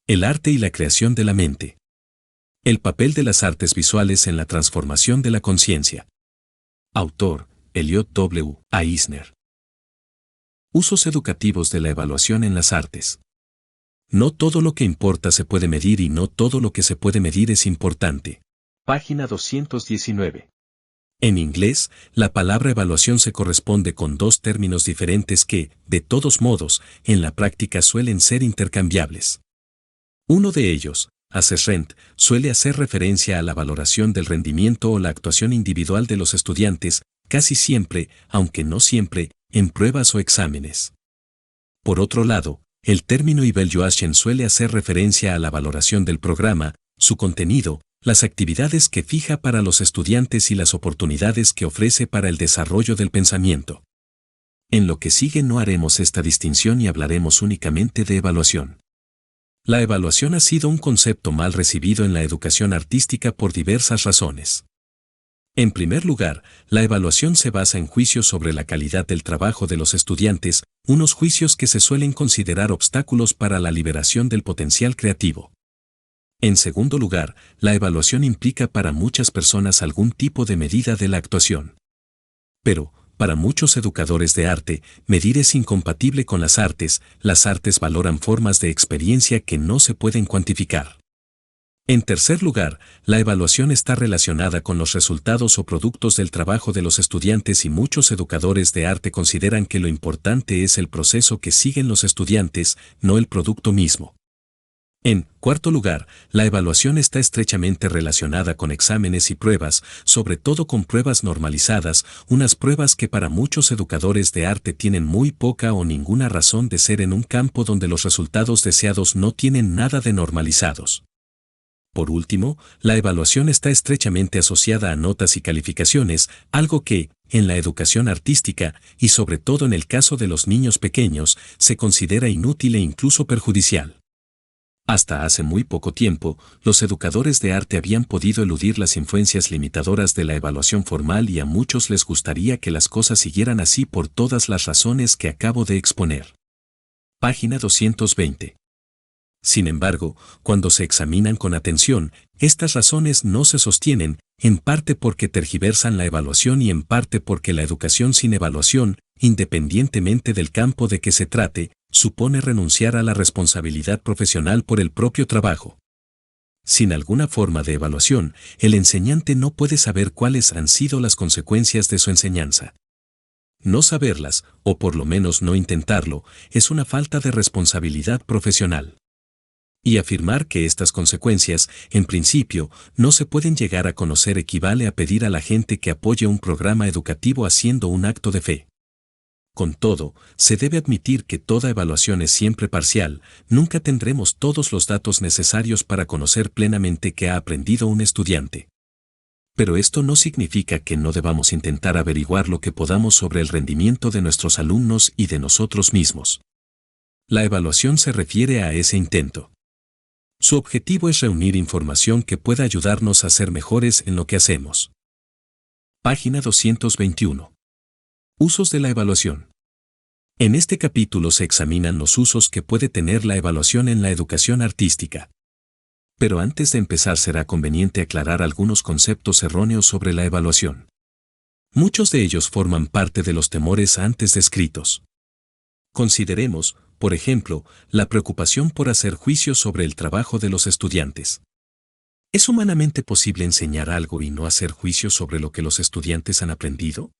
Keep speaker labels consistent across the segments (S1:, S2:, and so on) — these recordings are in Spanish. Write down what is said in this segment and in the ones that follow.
S1: El arte y la creación de la mente. El papel de las artes visuales en la transformación de la conciencia. Autor, Elliot W. Eisner. Usos educativos de la evaluación en las artes. No todo lo que importa se puede medir y no todo lo que se puede medir es importante. Página 219. En inglés, la palabra evaluación se corresponde con dos términos diferentes que, de todos modos, en la práctica suelen ser intercambiables. Uno de ellos, assessment, suele hacer referencia a la valoración del rendimiento o la actuación individual de los estudiantes, casi siempre, aunque no siempre, en pruebas o exámenes. Por otro lado, el término evaluation suele hacer referencia a la valoración del programa, su contenido, las actividades que fija para los estudiantes y las oportunidades que ofrece para el desarrollo del pensamiento. En lo que sigue no haremos esta distinción y hablaremos únicamente de evaluación. La evaluación ha sido un concepto mal recibido en la educación artística por diversas razones. En primer lugar, la evaluación se basa en juicios sobre la calidad del trabajo de los estudiantes, unos juicios que se suelen considerar obstáculos para la liberación del potencial creativo. En segundo lugar, la evaluación implica para muchas personas algún tipo de medida de la actuación. Pero, para muchos educadores de arte, medir es incompatible con las artes valoran formas de experiencia que no se pueden cuantificar. En tercer lugar, la evaluación está relacionada con los resultados o productos del trabajo de los estudiantes y muchos educadores de arte consideran que lo importante es el proceso que siguen los estudiantes, no el producto mismo. En cuarto lugar, la evaluación está estrechamente relacionada con exámenes y pruebas, sobre todo con pruebas normalizadas, unas pruebas que para muchos educadores de arte tienen muy poca o ninguna razón de ser en un campo donde los resultados deseados no tienen nada de normalizados. Por último, la evaluación está estrechamente asociada a notas y calificaciones, algo que, en la educación artística, y sobre todo en el caso de los niños pequeños, se considera inútil e incluso perjudicial. Hasta hace muy poco tiempo, los educadores de arte habían podido eludir las influencias limitadoras de la evaluación formal y a muchos les gustaría que las cosas siguieran así por todas las razones que acabo de exponer. Página 220. Sin embargo, cuando se examinan con atención, estas razones no se sostienen, en parte porque tergiversan la evaluación y en parte porque la educación sin evaluación, independientemente del campo de que se trate, supone renunciar a la responsabilidad profesional por el propio trabajo. Sin alguna forma de evaluación, el enseñante no puede saber cuáles han sido las consecuencias de su enseñanza. No saberlas, o por lo menos no intentarlo, es una falta de responsabilidad profesional. Y afirmar que estas consecuencias, en principio, no se pueden llegar a conocer equivale a pedir a la gente que apoye un programa educativo haciendo un acto de fe. Con todo, se debe admitir que toda evaluación es siempre parcial, nunca tendremos todos los datos necesarios para conocer plenamente qué ha aprendido un estudiante. Pero esto no significa que no debamos intentar averiguar lo que podamos sobre el rendimiento de nuestros alumnos y de nosotros mismos. La evaluación se refiere a ese intento. Su objetivo es reunir información que pueda ayudarnos a ser mejores en lo que hacemos. Página 221. Usos de la evaluación. En este capítulo se examinan los usos que puede tener la evaluación en la educación artística. Pero antes de empezar será conveniente aclarar algunos conceptos erróneos sobre la evaluación. Muchos de ellos forman parte de los temores antes descritos. Consideremos, por ejemplo, la preocupación por hacer juicios sobre el trabajo de los estudiantes. ¿Es humanamente posible enseñar algo y no hacer juicios sobre lo que los estudiantes han aprendido?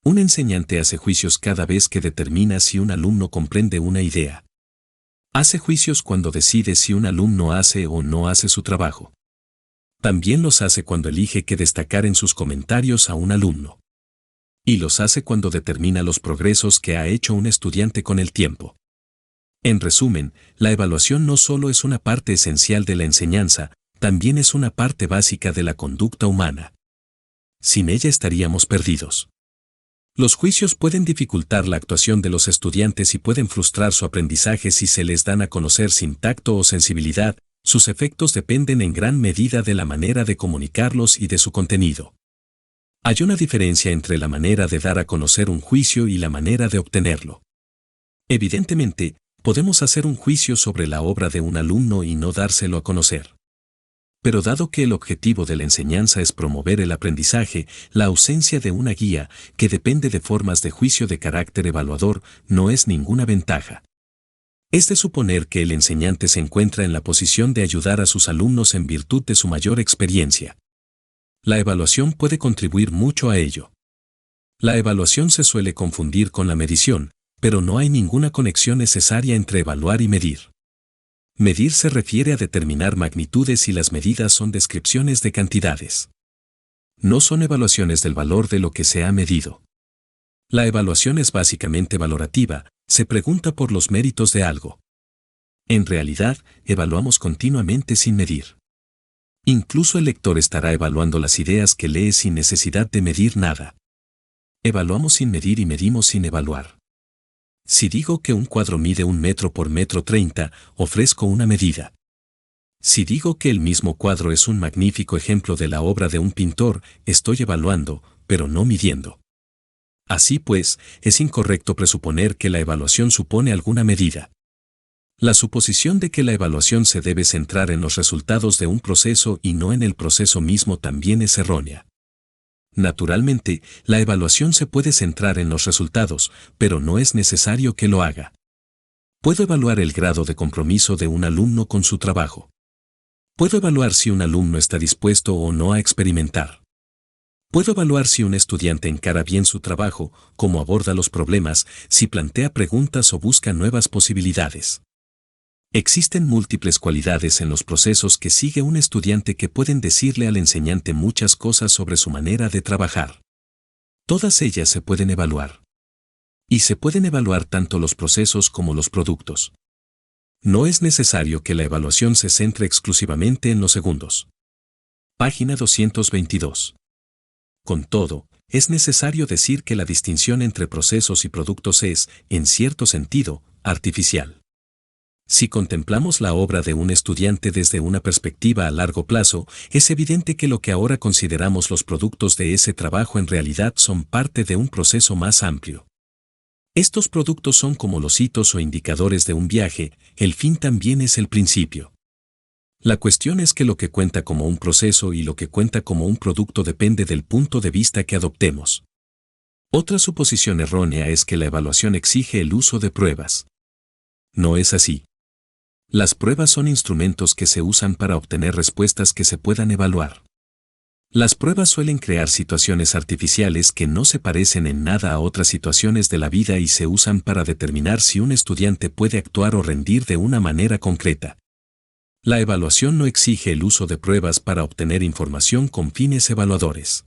S1: Un enseñante hace juicios cada vez que determina si un alumno comprende una idea. Hace juicios cuando decide si un alumno hace o no hace su trabajo. También los hace cuando elige qué destacar en sus comentarios a un alumno. Y los hace cuando determina los progresos que ha hecho un estudiante con el tiempo. En resumen, la evaluación no solo es una parte esencial de la enseñanza, también es una parte básica de la conducta humana. Sin ella estaríamos perdidos. Los juicios pueden dificultar la actuación de los estudiantes y pueden frustrar su aprendizaje si se les dan a conocer sin tacto o sensibilidad. Sus efectos dependen en gran medida de la manera de comunicarlos y de su contenido. Hay una diferencia entre la manera de dar a conocer un juicio y la manera de obtenerlo. Evidentemente, Podemos hacer un juicio sobre la obra de un alumno y no dárselo a conocer. Pero dado que el objetivo de la enseñanza es promover el aprendizaje, la ausencia de una guía, que depende de formas de juicio de carácter evaluador, no es ninguna ventaja. Es de suponer que el enseñante se encuentra en la posición de ayudar a sus alumnos en virtud de su mayor experiencia. La evaluación puede contribuir mucho a ello. La evaluación se suele confundir con la medición, pero no hay ninguna conexión necesaria entre evaluar y medir. Medir se refiere a determinar magnitudes y las medidas son descripciones de cantidades. No son evaluaciones del valor de lo que se ha medido. La evaluación es básicamente valorativa, se pregunta por los méritos de algo. En realidad, evaluamos continuamente sin medir. Incluso el lector estará evaluando las ideas que lee sin necesidad de medir nada. Evaluamos sin medir y medimos sin evaluar. Si digo que un cuadro mide 1 metro por metro 30, ofrezco una medida. Si digo que el mismo cuadro es un magnífico ejemplo de la obra de un pintor, estoy evaluando, pero no midiendo. Así pues, es incorrecto presuponer que la evaluación supone alguna medida. La suposición de que la evaluación se debe centrar en los resultados de un proceso y no en el proceso mismo también es errónea. Naturalmente, la evaluación se puede centrar en los resultados, pero no es necesario que lo haga. Puedo evaluar el grado de compromiso de un alumno con su trabajo. Puedo evaluar si un alumno está dispuesto o no a experimentar. Puedo evaluar si un estudiante encara bien su trabajo, cómo aborda los problemas, si plantea preguntas o busca nuevas posibilidades. Existen múltiples cualidades en los procesos que sigue un estudiante que pueden decirle al enseñante muchas cosas sobre su manera de trabajar. Todas ellas se pueden evaluar. Y se pueden evaluar tanto los procesos como los productos. No es necesario que la evaluación se centre exclusivamente en los segundos. Página 222. Con todo, es necesario decir que la distinción entre procesos y productos es, en cierto sentido, artificial. Si contemplamos la obra de un estudiante desde una perspectiva a largo plazo, es evidente que lo que ahora consideramos los productos de ese trabajo en realidad son parte de un proceso más amplio. Estos productos son como los hitos o indicadores de un viaje, el fin también es el principio. La cuestión es que lo que cuenta como un proceso y lo que cuenta como un producto depende del punto de vista que adoptemos. Otra suposición errónea es que la evaluación exige el uso de pruebas. No es así. Las pruebas son instrumentos que se usan para obtener respuestas que se puedan evaluar. Las pruebas suelen crear situaciones artificiales que no se parecen en nada a otras situaciones de la vida y se usan para determinar si un estudiante puede actuar o rendir de una manera concreta. La evaluación no exige el uso de pruebas para obtener información con fines evaluadores.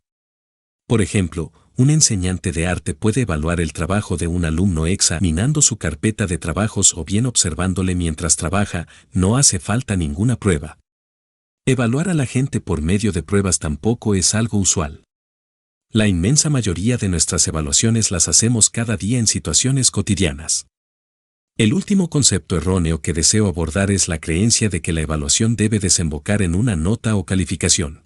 S1: Por ejemplo, un enseñante de arte puede evaluar el trabajo de un alumno examinando su carpeta de trabajos o bien observándole mientras trabaja, no hace falta ninguna prueba. Evaluar a la gente por medio de pruebas tampoco es algo usual. La inmensa mayoría de nuestras evaluaciones las hacemos cada día en situaciones cotidianas. El último concepto erróneo que deseo abordar es la creencia de que la evaluación debe desembocar en una nota o calificación.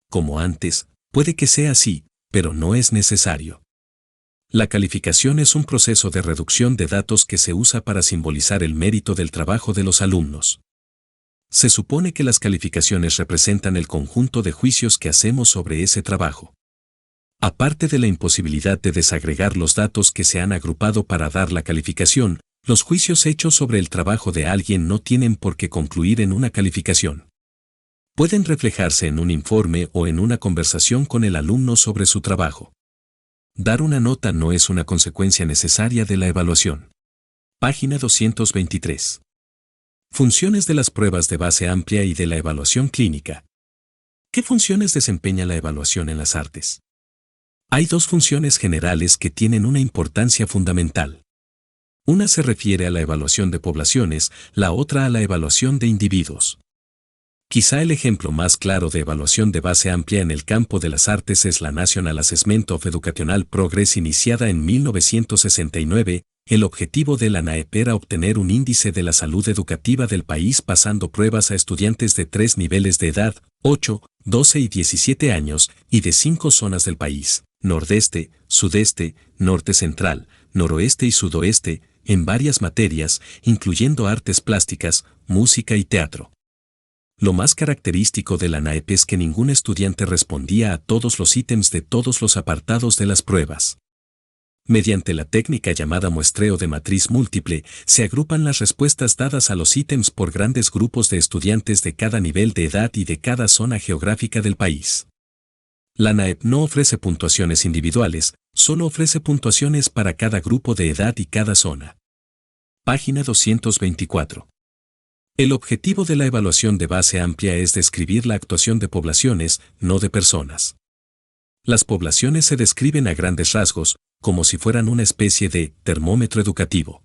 S1: Como antes, puede que sea así, pero no es necesario. La calificación es un proceso de reducción de datos que se usa para simbolizar el mérito del trabajo de los alumnos. Se supone que las calificaciones representan el conjunto de juicios que hacemos sobre ese trabajo. Aparte de la imposibilidad de desagregar los datos que se han agrupado para dar la calificación, los juicios hechos sobre el trabajo de alguien no tienen por qué concluir en una calificación. Pueden reflejarse en un informe o en una conversación con el alumno sobre su trabajo. Dar una nota no es una consecuencia necesaria de la evaluación. Página 223. Funciones de las pruebas de base amplia y de la evaluación clínica. ¿Qué funciones desempeña la evaluación en las artes? Hay dos funciones generales que tienen una importancia fundamental. Una se refiere a la evaluación de poblaciones, la otra a la evaluación de individuos. Quizá el ejemplo más claro de evaluación de base amplia en el campo de las artes es la National Assessment of Educational Progress iniciada en 1969. El objetivo de la NAEP era obtener un índice de la salud educativa del país pasando pruebas a estudiantes de 3 niveles de edad, 8, 12 y 17 años, y de 5 zonas del país: nordeste, sudeste, norte central, noroeste y sudoeste, en varias materias, incluyendo artes plásticas, música y teatro. Lo más característico de la NAEP es que ningún estudiante respondía a todos los ítems de todos los apartados de las pruebas. Mediante la técnica llamada muestreo de matriz múltiple, se agrupan las respuestas dadas a los ítems por grandes grupos de estudiantes de cada nivel de edad y de cada zona geográfica del país. La NAEP no ofrece puntuaciones individuales, solo ofrece puntuaciones para cada grupo de edad y cada zona. Página 224. El objetivo de la evaluación de base amplia es describir la actuación de poblaciones, no de personas. Las poblaciones se describen a grandes rasgos, como si fueran una especie de termómetro educativo.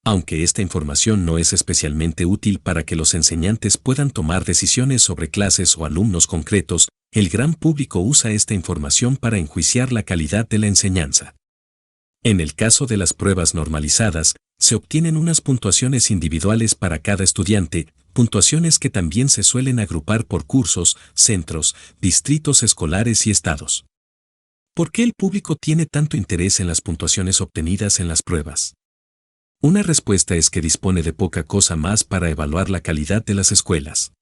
S1: Aunque esta información no es especialmente útil para que los enseñantes puedan tomar decisiones sobre clases o alumnos concretos, el gran público usa esta información para enjuiciar la calidad de la enseñanza. En el caso de las pruebas normalizadas, se obtienen unas puntuaciones individuales para cada estudiante, puntuaciones que también se suelen agrupar por cursos, centros, distritos escolares y estados. ¿Por qué el público tiene tanto interés en las puntuaciones obtenidas en las pruebas? Una respuesta es que dispone de poca cosa más para evaluar la calidad de las escuelas.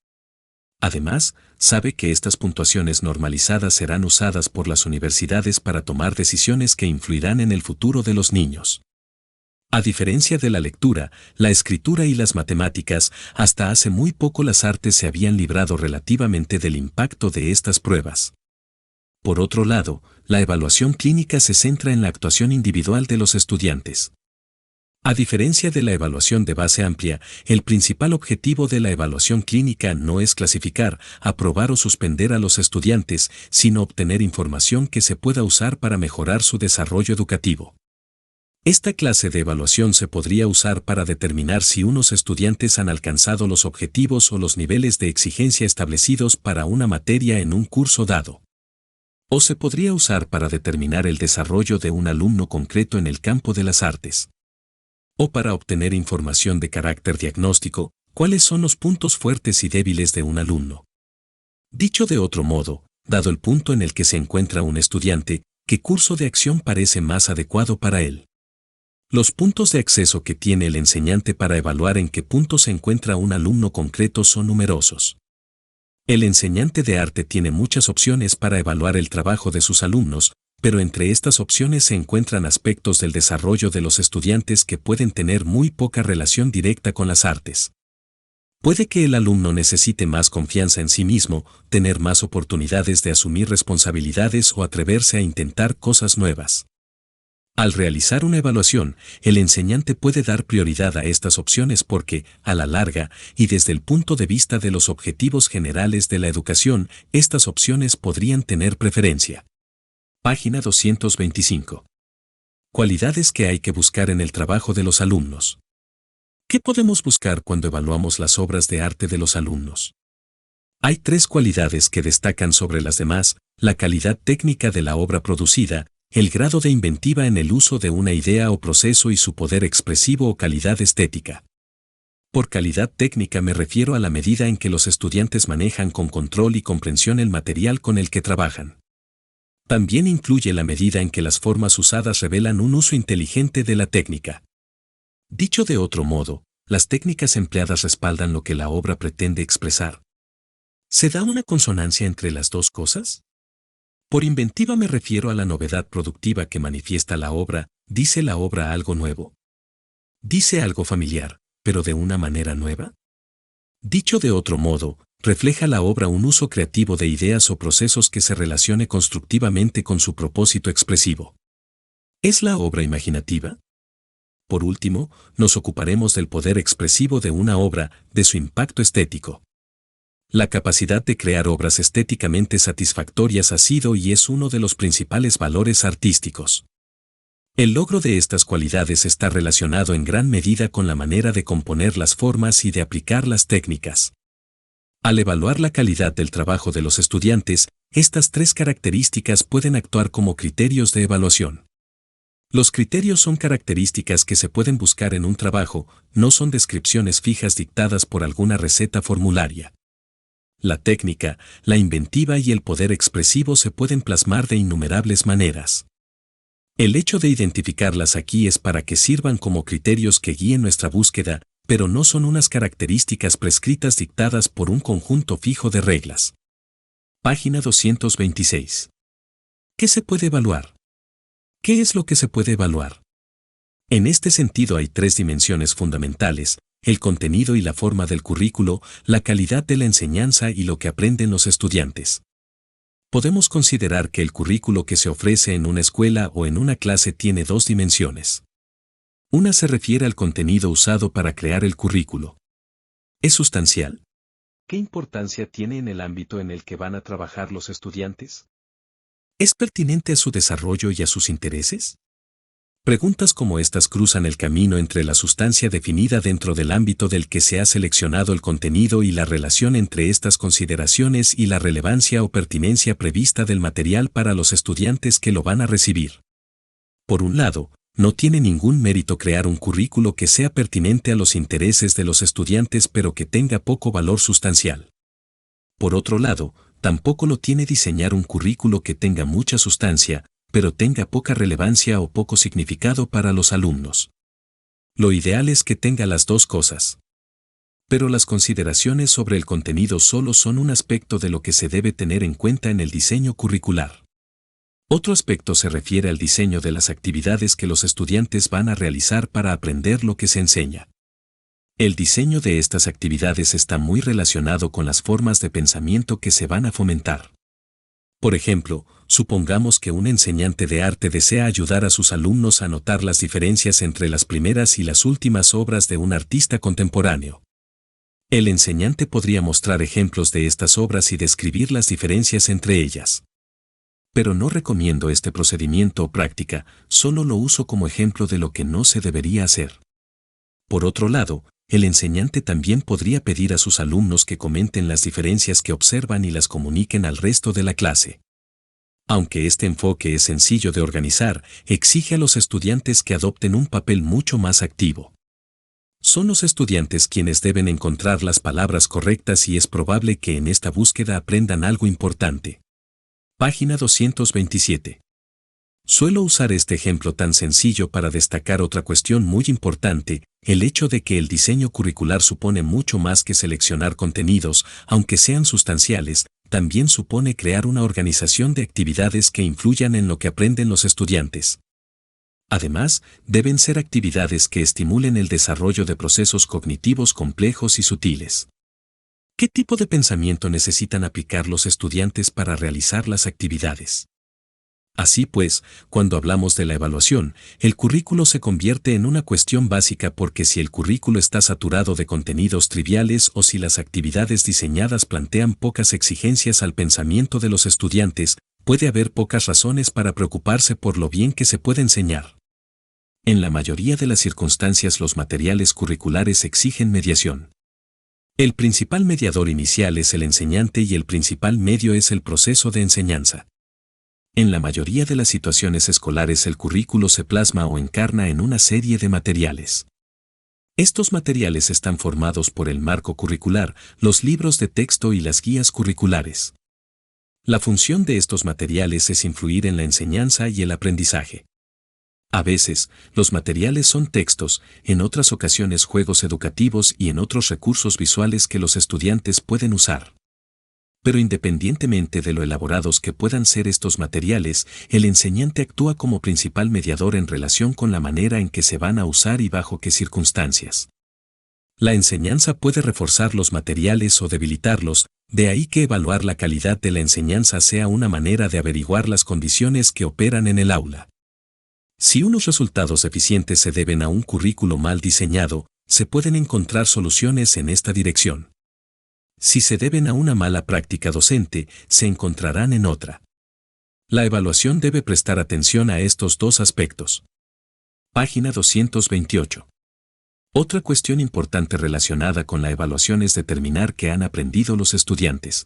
S1: Además, sabe que estas puntuaciones normalizadas serán usadas por las universidades para tomar decisiones que influirán en el futuro de los niños. A diferencia de la lectura, la escritura y las matemáticas, hasta hace muy poco las artes se habían librado relativamente del impacto de estas pruebas. Por otro lado, la evaluación clínica se centra en la actuación individual de los estudiantes. A diferencia de la evaluación de base amplia, el principal objetivo de la evaluación clínica no es clasificar, aprobar o suspender a los estudiantes, sino obtener información que se pueda usar para mejorar su desarrollo educativo. Esta clase de evaluación se podría usar para determinar si unos estudiantes han alcanzado los objetivos o los niveles de exigencia establecidos para una materia en un curso dado. O se podría usar para determinar el desarrollo de un alumno concreto en el campo de las artes. O para obtener información de carácter diagnóstico, cuáles son los puntos fuertes y débiles de un alumno. Dicho de otro modo, dado el punto en el que se encuentra un estudiante, ¿qué curso de acción parece más adecuado para él? Los puntos de acceso que tiene el enseñante para evaluar en qué punto se encuentra un alumno concreto son numerosos. El enseñante de arte tiene muchas opciones para evaluar el trabajo de sus alumnos, pero entre estas opciones se encuentran aspectos del desarrollo de los estudiantes que pueden tener muy poca relación directa con las artes. Puede que el alumno necesite más confianza en sí mismo, tener más oportunidades de asumir responsabilidades o atreverse a intentar cosas nuevas. Al realizar una evaluación, el enseñante puede dar prioridad a estas opciones porque, a la larga, y desde el punto de vista de los objetivos generales de la educación, estas opciones podrían tener preferencia. Página 225. Cualidades que hay que buscar en el trabajo de los alumnos. ¿Qué podemos buscar cuando evaluamos las obras de arte de los alumnos? Hay 3 cualidades que destacan sobre las demás: la calidad técnica de la obra producida, el grado de inventiva en el uso de una idea o proceso y su poder expresivo o calidad estética. Por calidad técnica me refiero a la medida en que los estudiantes manejan con control y comprensión el material con el que trabajan. También incluye la medida en que las formas usadas revelan un uso inteligente de la técnica. Dicho de otro modo, las técnicas empleadas respaldan lo que la obra pretende expresar. ¿Se da una consonancia entre las dos cosas? Por inventiva me refiero a la novedad productiva que manifiesta la obra. ¿Dice la obra algo nuevo? ¿Dice algo familiar, pero de una manera nueva? Dicho de otro modo, ¿refleja la obra un uso creativo de ideas o procesos que se relacione constructivamente con su propósito expresivo? ¿Es la obra imaginativa? Por último, nos ocuparemos del poder expresivo de una obra, de su impacto estético. La capacidad de crear obras estéticamente satisfactorias ha sido y es uno de los principales valores artísticos. El logro de estas cualidades está relacionado en gran medida con la manera de componer las formas y de aplicar las técnicas. Al evaluar la calidad del trabajo de los estudiantes, estas 3 características pueden actuar como criterios de evaluación. Los criterios son características que se pueden buscar en un trabajo, no son descripciones fijas dictadas por alguna receta formularia. La técnica, la inventiva y el poder expresivo se pueden plasmar de innumerables maneras. El hecho de identificarlas aquí es para que sirvan como criterios que guíen nuestra búsqueda, pero no son unas características prescritas dictadas por un conjunto fijo de reglas. Página 226. ¿Qué se puede evaluar? ¿Qué es lo que se puede evaluar? En este sentido hay tres dimensiones fundamentales: el contenido y la forma del currículo, la calidad de la enseñanza y lo que aprenden los estudiantes. Podemos considerar que el currículo que se ofrece en una escuela o en una clase tiene dos dimensiones. Una se refiere al contenido usado para crear el currículo. ¿Es sustancial? ¿Qué importancia tiene en el ámbito en el que van a trabajar los estudiantes? ¿Es pertinente a su desarrollo y a sus intereses? Preguntas como estas cruzan el camino entre la sustancia definida dentro del ámbito del que se ha seleccionado el contenido y la relación entre estas consideraciones y la relevancia o pertinencia prevista del material para los estudiantes que lo van a recibir. Por un lado, no tiene ningún mérito crear un currículo que sea pertinente a los intereses de los estudiantes pero que tenga poco valor sustancial. Por otro lado, tampoco lo tiene diseñar un currículo que tenga mucha sustancia, pero tenga poca relevancia o poco significado para los alumnos. Lo ideal es que tenga las dos cosas. Pero las consideraciones sobre el contenido solo son un aspecto de lo que se debe tener en cuenta en el diseño curricular. Otro aspecto se refiere al diseño de las actividades que los estudiantes van a realizar para aprender lo que se enseña. El diseño de estas actividades está muy relacionado con las formas de pensamiento que se van a fomentar. Por ejemplo, supongamos que un enseñante de arte desea ayudar a sus alumnos a notar las diferencias entre las primeras y las últimas obras de un artista contemporáneo. El enseñante podría mostrar ejemplos de estas obras y describir las diferencias entre ellas. Pero no recomiendo este procedimiento o práctica, solo lo uso como ejemplo de lo que no se debería hacer. Por otro lado, el enseñante también podría pedir a sus alumnos que comenten las diferencias que observan y las comuniquen al resto de la clase. Aunque este enfoque es sencillo de organizar, exige a los estudiantes que adopten un papel mucho más activo. Son los estudiantes quienes deben encontrar las palabras correctas y es probable que en esta búsqueda aprendan algo importante. Página 227. Suelo usar este ejemplo tan sencillo para destacar otra cuestión muy importante: el hecho de que el diseño curricular supone mucho más que seleccionar contenidos, aunque sean sustanciales, también supone crear una organización de actividades que influyan en lo que aprenden los estudiantes. Además, deben ser actividades que estimulen el desarrollo de procesos cognitivos complejos y sutiles. ¿Qué tipo de pensamiento necesitan aplicar los estudiantes para realizar las actividades? Así pues, cuando hablamos de la evaluación, el currículo se convierte en una cuestión básica, porque si el currículo está saturado de contenidos triviales o si las actividades diseñadas plantean pocas exigencias al pensamiento de los estudiantes, puede haber pocas razones para preocuparse por lo bien que se puede enseñar. En la mayoría de las circunstancias, los materiales curriculares exigen mediación. El principal mediador inicial es el enseñante y el principal medio es el proceso de enseñanza. En la mayoría de las situaciones escolares, el currículo se plasma o encarna en una serie de materiales. Estos materiales están formados por el marco curricular, los libros de texto y las guías curriculares. La función de estos materiales es influir en la enseñanza y el aprendizaje. A veces, los materiales son textos, en otras ocasiones juegos educativos y en otros recursos visuales que los estudiantes pueden usar. Pero independientemente de lo elaborados que puedan ser estos materiales, el enseñante actúa como principal mediador en relación con la manera en que se van a usar y bajo qué circunstancias. La enseñanza puede reforzar los materiales o debilitarlos, de ahí que evaluar la calidad de la enseñanza sea una manera de averiguar las condiciones que operan en el aula. Si unos resultados eficientes se deben a un currículo mal diseñado, se pueden encontrar soluciones en esta dirección. Si se deben a una mala práctica docente, se encontrarán en otra. La evaluación debe prestar atención a estos dos aspectos. Página 228. Otra cuestión importante relacionada con la evaluación es determinar qué han aprendido los estudiantes.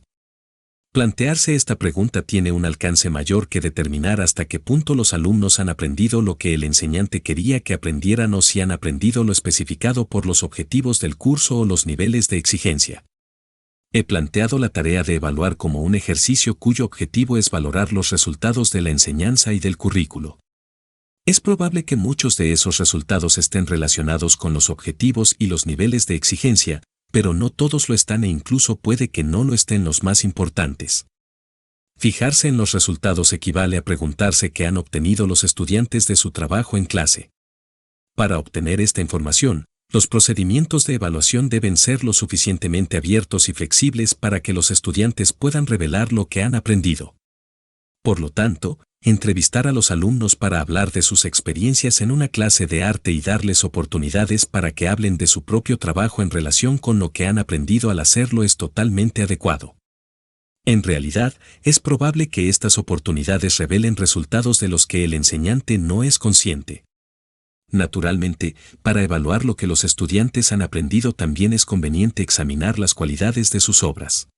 S1: Plantearse esta pregunta tiene un alcance mayor que determinar hasta qué punto los alumnos han aprendido lo que el enseñante quería que aprendieran o si han aprendido lo especificado por los objetivos del curso o los niveles de exigencia. He planteado la tarea de evaluar como un ejercicio cuyo objetivo es valorar los resultados de la enseñanza y del currículo. Es probable que muchos de esos resultados estén relacionados con los objetivos y los niveles de exigencia, pero no todos lo están e incluso puede que no lo estén los más importantes. Fijarse en los resultados equivale a preguntarse qué han obtenido los estudiantes de su trabajo en clase. Para obtener esta información, los procedimientos de evaluación deben ser lo suficientemente abiertos y flexibles para que los estudiantes puedan revelar lo que han aprendido. Por lo tanto, entrevistar a los alumnos para hablar de sus experiencias en una clase de arte y darles oportunidades para que hablen de su propio trabajo en relación con lo que han aprendido al hacerlo es totalmente adecuado. En realidad, es probable que estas oportunidades revelen resultados de los que el enseñante no es consciente. Naturalmente, para evaluar lo que los estudiantes han aprendido también es conveniente examinar las cualidades de sus obras.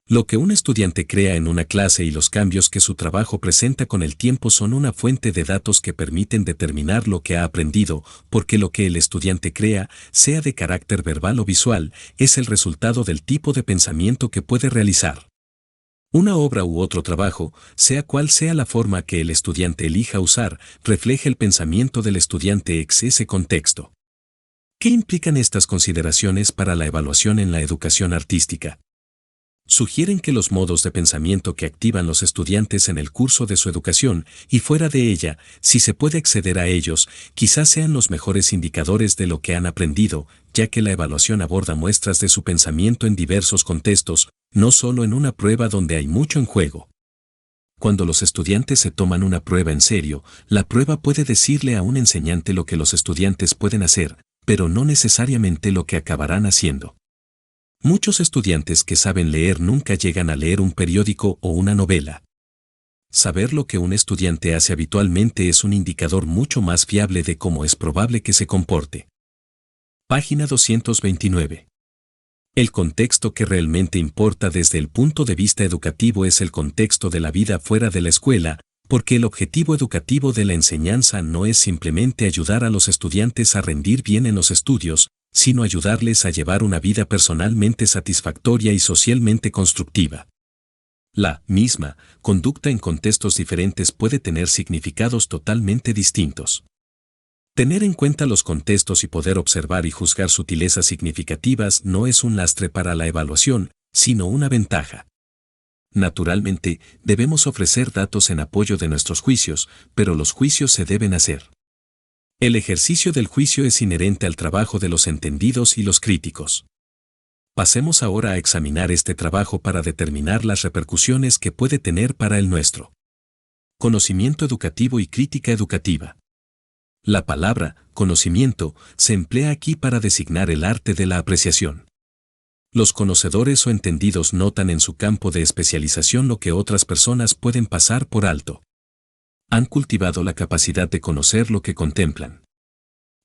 S1: Lo que un estudiante crea en una clase y los cambios que su trabajo presenta con el tiempo son una fuente de datos que permiten determinar lo que ha aprendido, porque lo que el estudiante crea, sea de carácter verbal o visual, es el resultado del tipo de pensamiento que puede realizar. Una obra u otro trabajo, sea cual sea la forma que el estudiante elija usar, refleja el pensamiento del estudiante ex ese contexto. ¿Qué implican estas consideraciones para la evaluación en la educación artística? Sugieren que los modos de pensamiento que activan los estudiantes en el curso de su educación y fuera de ella, si se puede acceder a ellos, quizás sean los mejores indicadores de lo que han aprendido, ya que la evaluación aborda muestras de su pensamiento en diversos contextos, no solo en una prueba donde hay mucho en juego. Cuando los estudiantes se toman una prueba en serio, la prueba puede decirle a un enseñante lo que los estudiantes pueden hacer, pero no necesariamente lo que acabarán haciendo. Muchos estudiantes que saben leer nunca llegan a leer un periódico o una novela. Saber lo que un estudiante hace habitualmente es un indicador mucho más fiable de cómo es probable que se comporte. Página 229. El contexto que realmente importa desde el punto de vista educativo es el contexto de la vida fuera de la escuela, porque el objetivo educativo de la enseñanza no es simplemente ayudar a los estudiantes a rendir bien en los estudios, sino ayudarles a llevar una vida personalmente satisfactoria y socialmente constructiva. La misma conducta en contextos diferentes puede tener significados totalmente distintos. Tener en cuenta los contextos y poder observar y juzgar sutilezas significativas no es un lastre para la evaluación, sino una ventaja. Naturalmente, debemos ofrecer datos en apoyo de nuestros juicios, pero los juicios se deben hacer. El ejercicio del juicio es inherente al trabajo de los entendidos y los críticos. Pasemos ahora a examinar este trabajo para determinar las repercusiones que puede tener para el nuestro. Conocimiento educativo y crítica educativa. La palabra conocimiento se emplea aquí para designar el arte de la apreciación. Los conocedores o entendidos notan en su campo de especialización lo que otras personas pueden pasar por alto. Han cultivado la capacidad de conocer lo que contemplan.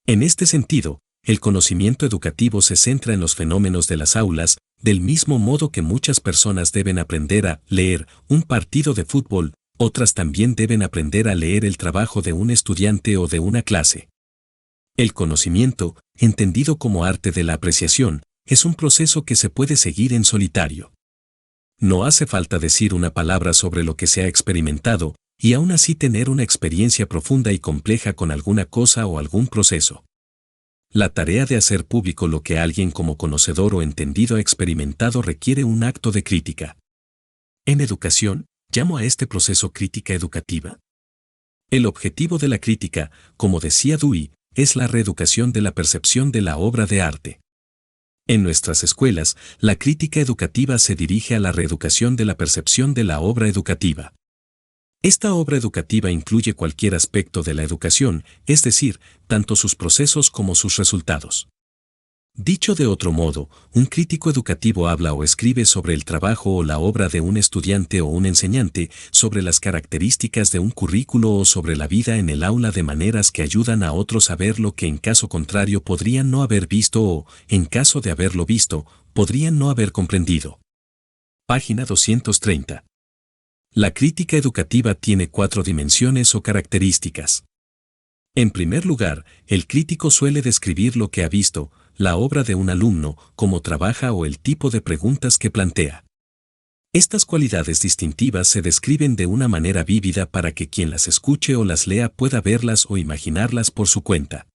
S1: En este sentido, el conocimiento educativo se centra en los fenómenos de las aulas, del mismo modo que muchas personas deben aprender a leer un partido de fútbol, otras también deben aprender a leer el trabajo de un estudiante o de una clase. El conocimiento, entendido como arte de la apreciación, es un proceso que se puede seguir en solitario. No hace falta decir una palabra sobre lo que se ha experimentado, y aún así tener una experiencia profunda y compleja con alguna cosa o algún proceso. La tarea de hacer público lo que alguien como conocedor o entendido ha experimentado requiere un acto de crítica. En educación, llamo a este proceso crítica educativa. El objetivo de la crítica, como decía Dewey, es la reeducación de la percepción de la obra de arte. En nuestras escuelas, la crítica educativa se dirige a la reeducación de la percepción de la obra educativa. Esta obra educativa incluye cualquier aspecto de la educación, es decir, tanto sus procesos como sus resultados. Dicho de otro modo, un crítico educativo habla o escribe sobre el trabajo o la obra de un estudiante o un enseñante, sobre las características de un currículo o sobre la vida en el aula de maneras que ayudan a otros a ver lo que en caso contrario podrían no haber visto o, en caso de haberlo visto, podrían no haber comprendido. Página 230. La crítica educativa tiene 4 dimensiones o características. En primer lugar, el crítico suele describir lo que ha visto, la obra de un alumno, cómo trabaja o el tipo de preguntas que plantea. Estas cualidades distintivas se describen de una manera vívida para que quien las escuche o las lea pueda verlas o imaginarlas por su cuenta.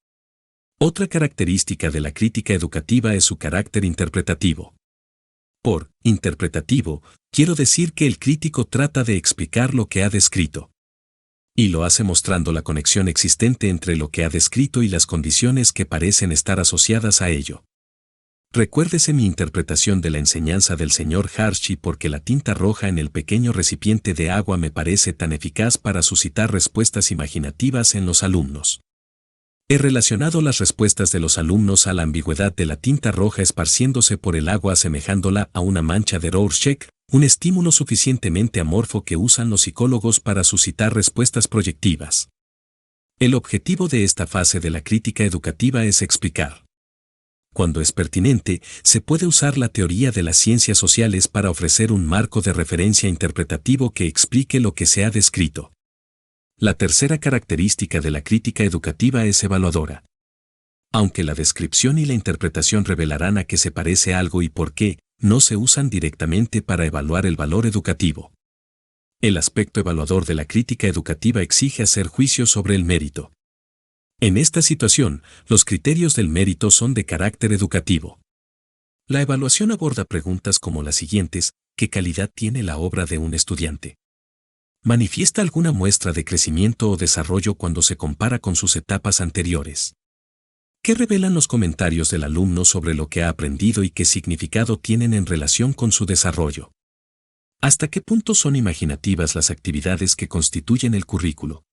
S1: Otra característica de la crítica educativa es su carácter interpretativo. Por interpretativo, quiero decir que el crítico trata de explicar lo que ha descrito. Y lo hace mostrando la conexión existente entre lo que ha descrito y las condiciones que parecen estar asociadas a ello. Recuérdese mi interpretación de la enseñanza del señor Hershey porque la tinta roja en el pequeño recipiente de agua me parece tan eficaz para suscitar respuestas imaginativas en los alumnos. He relacionado las respuestas de los alumnos a la ambigüedad de la tinta roja esparciéndose por el agua asemejándola a una mancha de Rorschach, un estímulo suficientemente amorfo que usan los psicólogos para suscitar respuestas proyectivas. El objetivo de esta fase de la crítica educativa es explicar. Cuando es pertinente, se puede usar la teoría de las ciencias sociales para ofrecer un marco de referencia interpretativo que explique lo que se ha descrito. La tercera característica de la crítica educativa es evaluadora. Aunque la descripción y la interpretación revelarán a qué se parece algo y por qué, no se usan directamente para evaluar el valor educativo. El aspecto evaluador de la crítica educativa exige hacer juicios sobre el mérito. En esta situación, los criterios del mérito son de carácter educativo. La evaluación aborda preguntas como las siguientes: ¿qué calidad tiene la obra de un estudiante? ¿Manifiesta alguna muestra de crecimiento o desarrollo cuando se compara con sus etapas anteriores? ¿Qué revelan los comentarios del alumno sobre lo que ha aprendido y qué significado tienen en relación con su desarrollo? ¿Hasta qué punto son imaginativas las actividades que constituyen el currículo?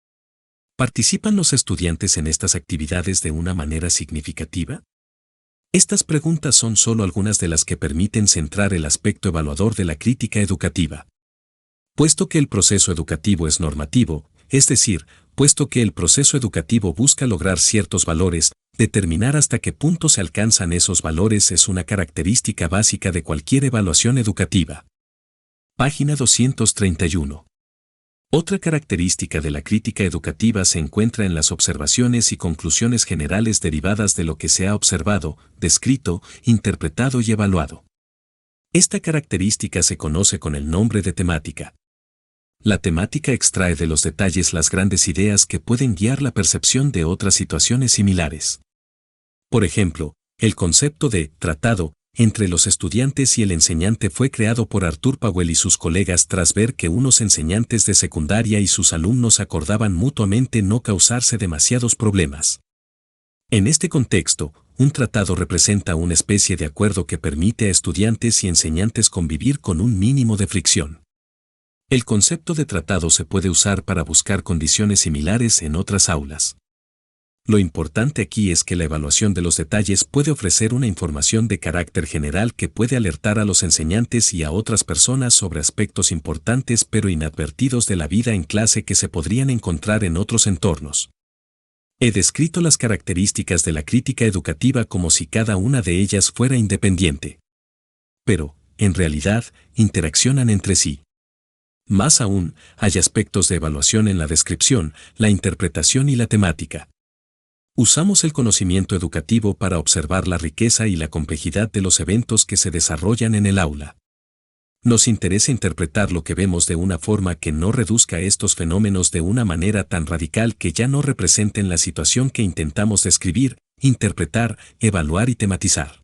S1: ¿Participan los estudiantes en estas actividades de una manera significativa? Estas preguntas son solo algunas de las que permiten centrar el aspecto evaluador de la crítica educativa. Puesto que el proceso educativo es normativo, es decir, puesto que el proceso educativo busca lograr ciertos valores, determinar hasta qué punto se alcanzan esos valores es una característica básica de cualquier evaluación educativa. Página 231. Otra característica de la crítica educativa se encuentra en las observaciones y conclusiones generales derivadas de lo que se ha observado, descrito, interpretado y evaluado. Esta característica se conoce con el nombre de temática. La temática extrae de los detalles las grandes ideas que pueden guiar la percepción de otras situaciones similares. Por ejemplo, el concepto de tratado entre los estudiantes y el enseñante fue creado por Arthur Powell y sus colegas tras ver que unos enseñantes de secundaria y sus alumnos acordaban mutuamente no causarse demasiados problemas. En este contexto, un tratado representa una especie de acuerdo que permite a estudiantes y enseñantes convivir con un mínimo de fricción. El concepto de tratado se puede usar para buscar condiciones similares en otras aulas. Lo importante aquí es que la evaluación de los detalles puede ofrecer una información de carácter general que puede alertar a los enseñantes y a otras personas sobre aspectos importantes pero inadvertidos de la vida en clase que se podrían encontrar en otros entornos. He descrito las características de la crítica educativa como si cada una de ellas fuera independiente. Pero, en realidad, interaccionan entre sí. Más aún, hay aspectos de evaluación en la descripción, la interpretación y la temática. Usamos el conocimiento educativo para observar la riqueza y la complejidad de los eventos que se desarrollan en el aula. Nos interesa interpretar lo que vemos de una forma que no reduzca estos fenómenos de una manera tan radical que ya no representen la situación que intentamos describir, interpretar, evaluar y tematizar.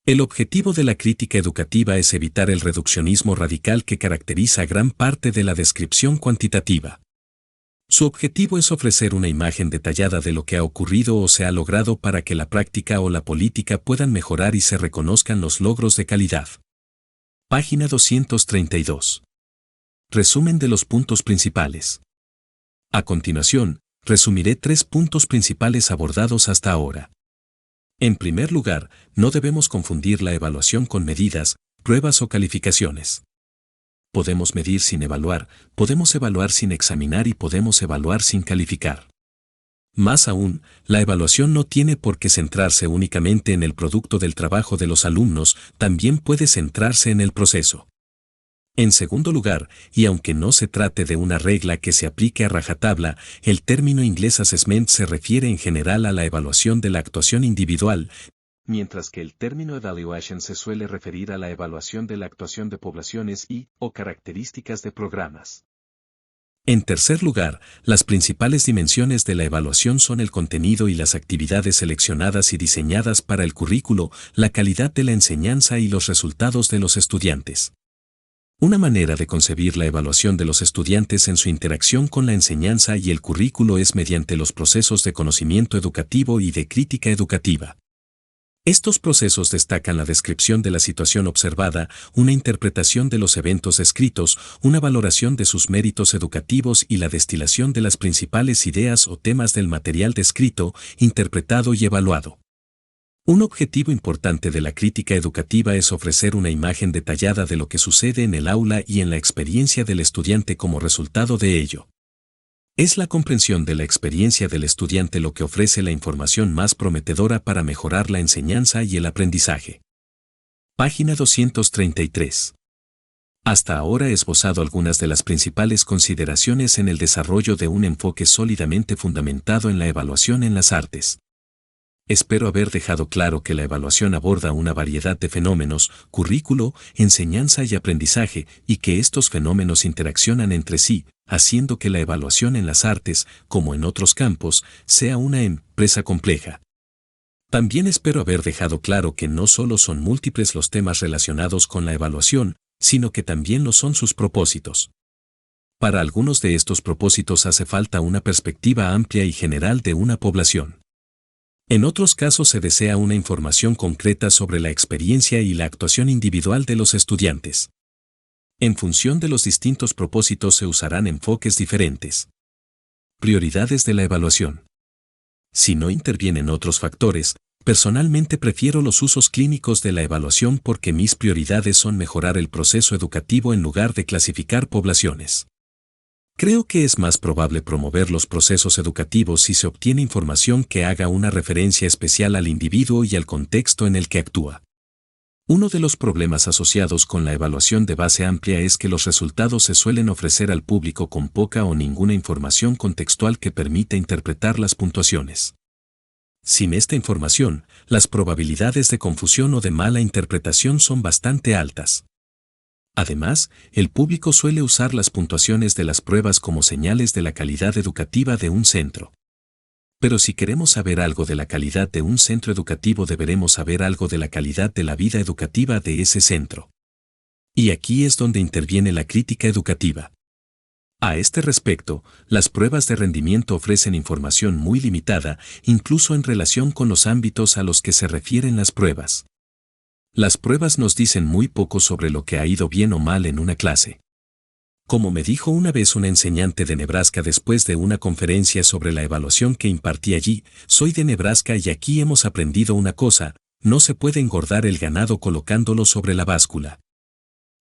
S1: El objetivo de la crítica educativa es evitar el reduccionismo radical que caracteriza gran parte de la descripción cuantitativa. Su objetivo es ofrecer una imagen detallada de lo que ha ocurrido o se ha logrado para que la práctica o la política puedan mejorar y se reconozcan los logros de calidad. Página 232. Resumen de los puntos principales. A continuación, resumiré 3 puntos principales abordados hasta ahora. En primer lugar, no debemos confundir la evaluación con medidas, pruebas o calificaciones. Podemos medir sin evaluar, podemos evaluar sin examinar y podemos evaluar sin calificar. Más aún, la evaluación no tiene por qué centrarse únicamente en el producto del trabajo de los alumnos, también puede centrarse en el proceso. En segundo lugar, y aunque no se trate de una regla que se aplique a rajatabla, el término inglés assessment se refiere en general a la evaluación de la actuación individual, mientras que el término evaluation se suele referir a la evaluación de la actuación de poblaciones o características de programas. En tercer lugar, las principales dimensiones de la evaluación son el contenido y las actividades seleccionadas y diseñadas para el currículo, la calidad de la enseñanza y los resultados de los estudiantes. Una manera de concebir la evaluación de los estudiantes en su interacción con la enseñanza y el currículo es mediante los procesos de conocimiento educativo y de crítica educativa. Estos procesos destacan la descripción de la situación observada, una interpretación de los eventos descritos, una valoración de sus méritos educativos y la destilación de las principales ideas o temas del material descrito, interpretado y evaluado. Un objetivo importante de la crítica educativa es ofrecer una imagen detallada de lo que sucede en el aula y en la experiencia del estudiante como resultado de ello. Es la comprensión de la experiencia del estudiante lo que ofrece la información más prometedora para mejorar la enseñanza y el aprendizaje. Página 233. Hasta ahora he esbozado algunas de las principales consideraciones en el desarrollo de un enfoque sólidamente fundamentado en la evaluación en las artes. Espero haber dejado claro que la evaluación aborda una variedad de fenómenos, currículo, enseñanza y aprendizaje, y que estos fenómenos interaccionan entre sí, haciendo que la evaluación en las artes, como en otros campos, sea una empresa compleja. También espero haber dejado claro que no solo son múltiples los temas relacionados con la evaluación, sino que también lo son sus propósitos. Para algunos de estos propósitos hace falta una perspectiva amplia y general de una población. En otros casos se desea una información concreta sobre la experiencia y la actuación individual de los estudiantes. En función de los distintos propósitos se usarán enfoques diferentes. Prioridades de la evaluación. Si no intervienen otros factores, personalmente prefiero los usos clínicos de la evaluación porque mis prioridades son mejorar el proceso educativo en lugar de clasificar poblaciones. Creo que es más probable promover los procesos educativos si se obtiene información que haga una referencia especial al individuo y al contexto en el que actúa. Uno de los problemas asociados con la evaluación de base amplia es que los resultados se suelen ofrecer al público con poca o ninguna información contextual que permita interpretar las puntuaciones. Sin esta información, las probabilidades de confusión o de mala interpretación son bastante altas. Además, el público suele usar las puntuaciones de las pruebas como señales de la calidad educativa de un centro. Pero si queremos saber algo de la calidad de un centro educativo, deberemos saber algo de la calidad de la vida educativa de ese centro. Y aquí es donde interviene la crítica educativa. A este respecto, las pruebas de rendimiento ofrecen información muy limitada, incluso en relación con los ámbitos a los que se refieren las pruebas. Las pruebas nos dicen muy poco sobre lo que ha ido bien o mal en una clase. Como me dijo una vez una enseñante de Nebraska después de una conferencia sobre la evaluación que impartí allí, soy de Nebraska y aquí hemos aprendido una cosa, no se puede engordar el ganado colocándolo sobre la báscula.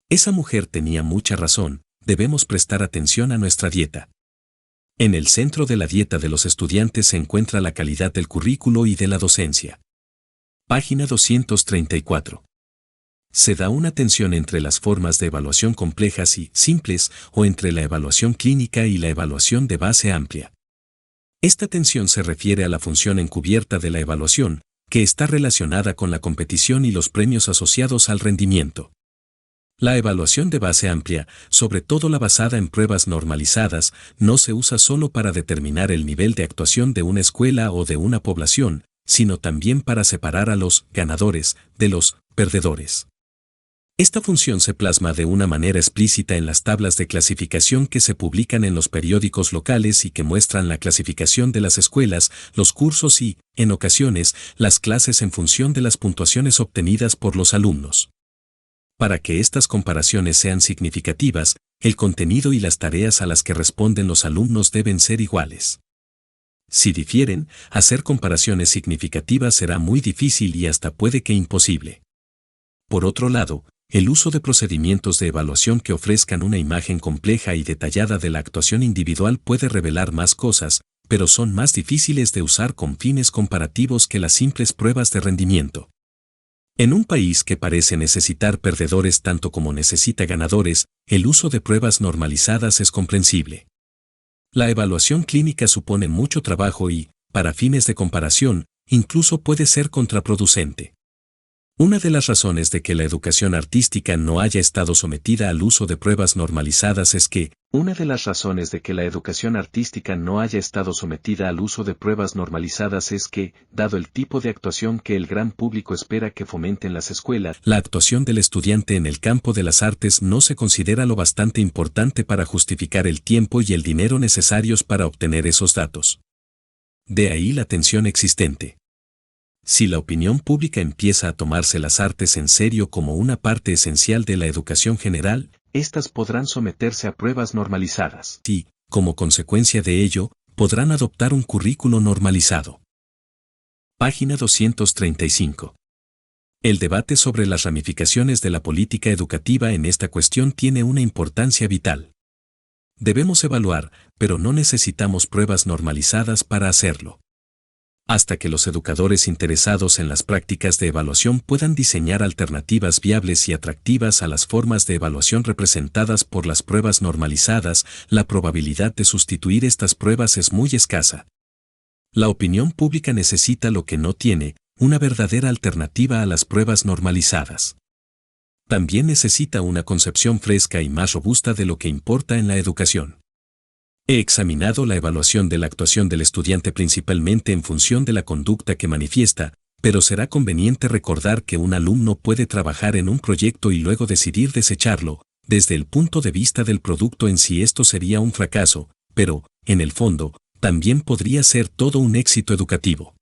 S1: Esa mujer tenía mucha razón, debemos prestar atención a nuestra dieta. En el centro de la dieta de los estudiantes se encuentra la calidad del currículo y de la docencia. Página 234. Se da una tensión entre las formas de evaluación complejas y simples o entre la evaluación clínica y la evaluación de base amplia. Esta tensión se refiere a la función encubierta de la evaluación, que está relacionada con la competición y los premios asociados al rendimiento. La evaluación de base amplia, sobre todo la basada en pruebas normalizadas, no se usa solo para determinar el nivel de actuación de una escuela o de una población, sino también para separar a los ganadores de los perdedores. Esta función se plasma de una manera explícita en las tablas de clasificación que se publican en los periódicos locales y que muestran la clasificación de las escuelas, los cursos y, en ocasiones, las clases en función de las puntuaciones obtenidas por los alumnos. Para que estas comparaciones sean significativas, el contenido y las tareas a las que responden los alumnos deben ser iguales. Si difieren, hacer comparaciones significativas será muy difícil y hasta puede que imposible. Por otro lado, el uso de procedimientos de evaluación que ofrezcan una imagen compleja y detallada de la actuación individual puede revelar más cosas, pero son más difíciles de usar con fines comparativos que las simples pruebas de rendimiento. En un país que parece necesitar perdedores tanto como necesita ganadores, el uso de pruebas normalizadas es comprensible. La evaluación clínica supone mucho trabajo y, para fines de comparación, incluso puede ser contraproducente. Una de las razones de que la educación artística no haya estado sometida al uso de pruebas normalizadas es que, dado el tipo de actuación que el gran público espera que fomenten las escuelas, la actuación del estudiante en el campo de las artes no se considera lo bastante importante para justificar el tiempo y el dinero necesarios para obtener esos datos. De ahí la tensión existente. Si la opinión pública empieza a tomarse las artes en serio como una parte esencial de la educación general, éstas podrán someterse a pruebas normalizadas. Y, como consecuencia de ello, podrán adoptar un currículo normalizado. Página 235. El debate sobre las ramificaciones de la política educativa en esta cuestión tiene una importancia vital. Debemos evaluar, pero no necesitamos pruebas normalizadas para hacerlo. Hasta que los educadores interesados en las prácticas de evaluación puedan diseñar alternativas viables y atractivas a las formas de evaluación representadas por las pruebas normalizadas, la probabilidad de sustituir estas pruebas es muy escasa. La opinión pública necesita lo que no tiene, una verdadera alternativa a las pruebas normalizadas. También necesita una concepción fresca y más robusta de lo que importa en la educación. He examinado la evaluación de la actuación del estudiante principalmente en función de la conducta que manifiesta, pero será conveniente recordar que un alumno puede trabajar en un proyecto y luego decidir desecharlo. Desde el punto de vista del producto en sí esto sería un fracaso, pero, en el fondo, también podría ser todo un éxito educativo.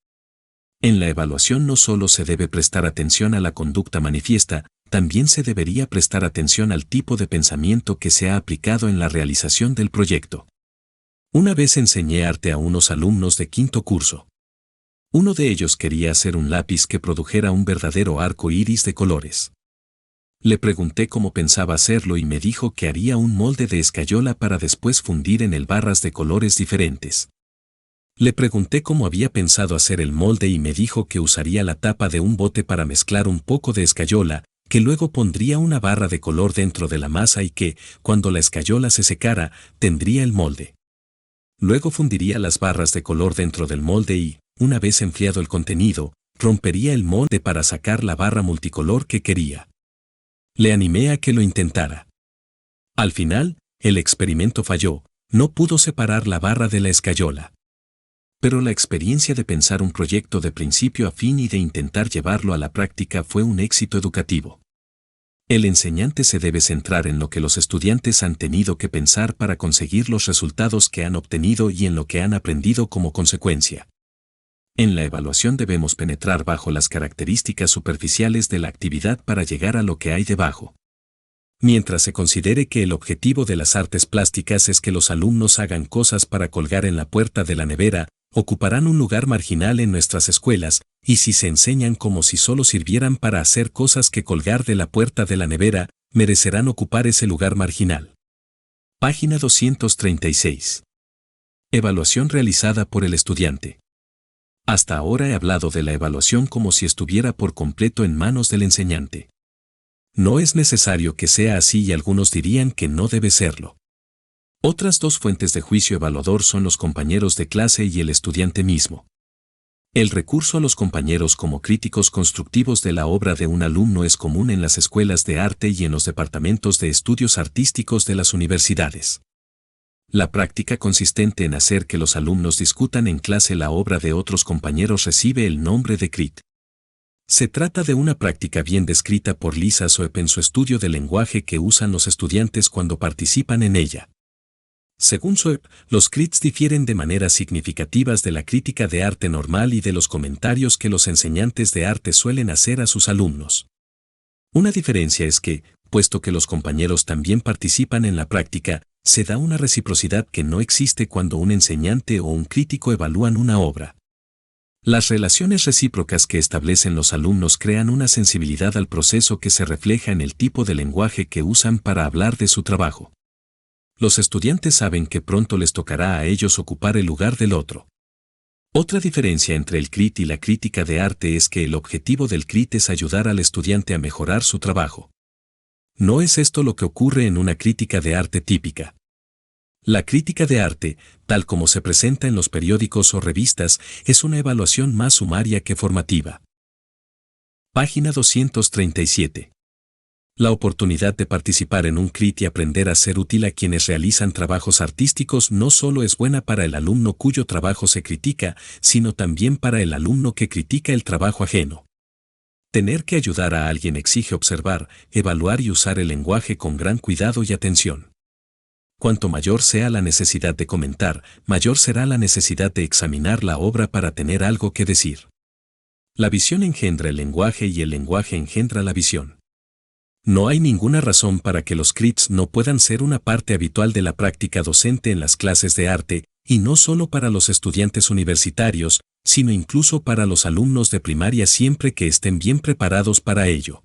S1: En la evaluación no solo se debe prestar atención a la conducta manifiesta, también se debería prestar atención al tipo de pensamiento que se ha aplicado en la realización del proyecto. Una vez enseñé arte a unos alumnos de quinto curso. Uno de ellos quería hacer un lápiz que produjera un verdadero arco iris de colores. Le pregunté cómo pensaba hacerlo y me dijo que haría un molde de escayola para después fundir en él barras de colores diferentes. Le pregunté cómo había pensado hacer el molde y me dijo que usaría la tapa de un bote para mezclar un poco de escayola, que luego pondría una barra de color dentro de la masa y que, cuando la escayola se secara, tendría el molde. Luego fundiría las barras de color dentro del molde y, una vez enfriado el contenido, rompería el molde para sacar la barra multicolor que quería. Le animé a que lo intentara. Al final, el experimento falló, no pudo separar la barra de la escayola. Pero la experiencia de pensar un proyecto de principio a fin y de intentar llevarlo a la práctica fue un éxito educativo. El enseñante se debe centrar en lo que los estudiantes han tenido que pensar para conseguir los resultados que han obtenido y en lo que han aprendido como consecuencia. En la evaluación debemos penetrar bajo las características superficiales de la actividad para llegar a lo que hay debajo. Mientras se considere que el objetivo de las artes plásticas es que los alumnos hagan cosas para colgar en la puerta de la nevera, ocuparán un lugar marginal en nuestras escuelas, y si se enseñan como si solo sirvieran para hacer cosas que colgar de la puerta de la nevera, merecerán ocupar ese lugar marginal. Página 236. Evaluación realizada por el estudiante. Hasta ahora he hablado de la evaluación como si estuviera por completo en manos del enseñante. No es necesario que sea así y algunos dirían que no debe serlo. Otras dos fuentes de juicio evaluador son los compañeros de clase y el estudiante mismo. El recurso a los compañeros como críticos constructivos de la obra de un alumno es común en las escuelas de arte y en los departamentos de estudios artísticos de las universidades. La práctica consistente en hacer que los alumnos discutan en clase la obra de otros compañeros recibe el nombre de crit. Se trata de una práctica bien descrita por Lisa Soep en su estudio del lenguaje que usan los estudiantes cuando participan en ella. Según Soep, los crits difieren de maneras significativas de la crítica de arte normal y de los comentarios que los enseñantes de arte suelen hacer a sus alumnos. Una diferencia es que, puesto que los compañeros también participan en la práctica, se da una reciprocidad que no existe cuando un enseñante o un crítico evalúan una obra. Las relaciones recíprocas que establecen los alumnos crean una sensibilidad al proceso que se refleja en el tipo de lenguaje que usan para hablar de su trabajo. Los estudiantes saben que pronto les tocará a ellos ocupar el lugar del otro. Otra diferencia entre el crit y la crítica de arte es que el objetivo del crit es ayudar al estudiante a mejorar su trabajo. No es esto lo que ocurre en una crítica de arte típica. La crítica de arte, tal como se presenta en los periódicos o revistas, es una evaluación más sumaria que formativa. Página 237. La oportunidad de participar en un CRIT y aprender a ser útil a quienes realizan trabajos artísticos no solo es buena para el alumno cuyo trabajo se critica, sino también para el alumno que critica el trabajo ajeno. Tener que ayudar a alguien exige observar, evaluar y usar el lenguaje con gran cuidado y atención. Cuanto mayor sea la necesidad de comentar, mayor será la necesidad de examinar la obra para tener algo que decir. La visión engendra el lenguaje y el lenguaje engendra la visión. No hay ninguna razón para que los CRITs no puedan ser una parte habitual de la práctica docente en las clases de arte, y no solo para los estudiantes universitarios, sino incluso para los alumnos de primaria siempre que estén bien preparados para ello.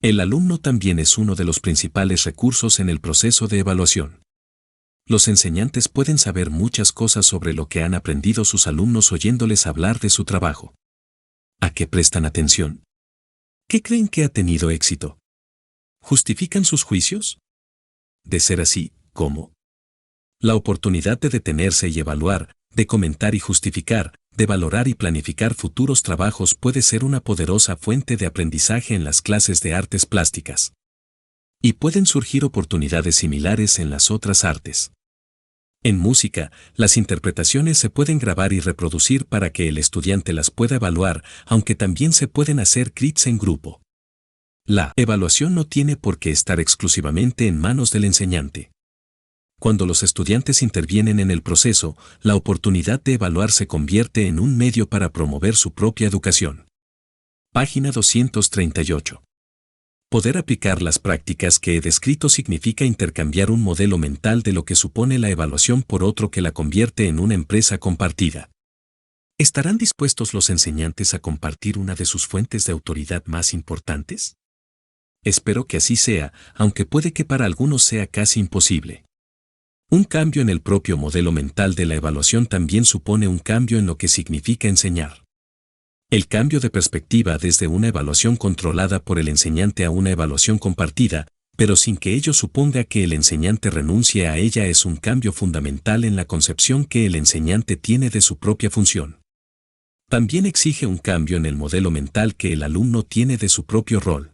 S1: El alumno también es uno de los principales recursos en el proceso de evaluación. Los enseñantes pueden saber muchas cosas sobre lo que han aprendido sus alumnos oyéndoles hablar de su trabajo. ¿A qué prestan atención? ¿Qué creen que ha tenido éxito? ¿Justifican sus juicios? De ser así, ¿cómo? La oportunidad de detenerse y evaluar, de comentar y justificar, de valorar y planificar futuros trabajos puede ser una poderosa fuente de aprendizaje en las clases de artes plásticas. Y pueden surgir oportunidades similares en las otras artes. En música, las interpretaciones se pueden grabar y reproducir para que el estudiante las pueda evaluar, aunque también se pueden hacer CRITs en grupo. La evaluación no tiene por qué estar exclusivamente en manos del enseñante. Cuando los estudiantes intervienen en el proceso, la oportunidad de evaluar se convierte en un medio para promover su propia educación. Página 238. Poder aplicar las prácticas que he descrito significa intercambiar un modelo mental de lo que supone la evaluación por otro que la convierte en una empresa compartida. ¿Estarán dispuestos los enseñantes a compartir una de sus fuentes de autoridad más importantes? Espero que así sea, aunque puede que para algunos sea casi imposible. Un cambio en el propio modelo mental de la evaluación también supone un cambio en lo que significa enseñar. El cambio de perspectiva desde una evaluación controlada por el enseñante a una evaluación compartida, pero sin que ello suponga que el enseñante renuncie a ella, es un cambio fundamental en la concepción que el enseñante tiene de su propia función. También exige un cambio en el modelo mental que el alumno tiene de su propio rol.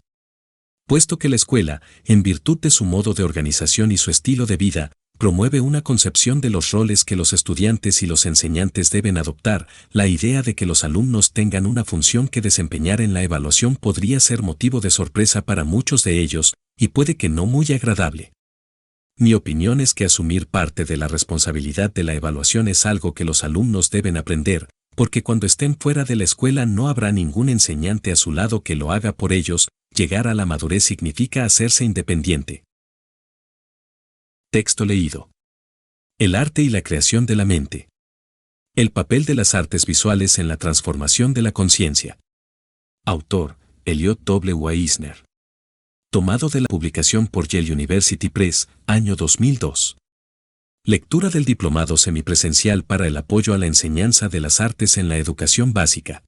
S1: Puesto que la escuela, en virtud de su modo de organización y su estilo de vida, promueve una concepción de los roles que los estudiantes y los enseñantes deben adoptar, la idea de que los alumnos tengan una función que desempeñar en la evaluación podría ser motivo de sorpresa para muchos de ellos, y puede que no muy agradable. Mi opinión es que asumir parte de la responsabilidad de la evaluación es algo que los alumnos deben aprender, porque cuando estén fuera de la escuela no habrá ningún enseñante a su lado que lo haga por ellos. Llegar a la madurez significa hacerse independiente. Texto leído. El arte y la creación de la mente. El papel de las artes visuales en la transformación de la conciencia. Autor, Elliot W. Eisner. Tomado de la publicación por Yale University Press, año 2002. Lectura del diplomado semipresencial para el apoyo a la enseñanza de las artes en la educación básica.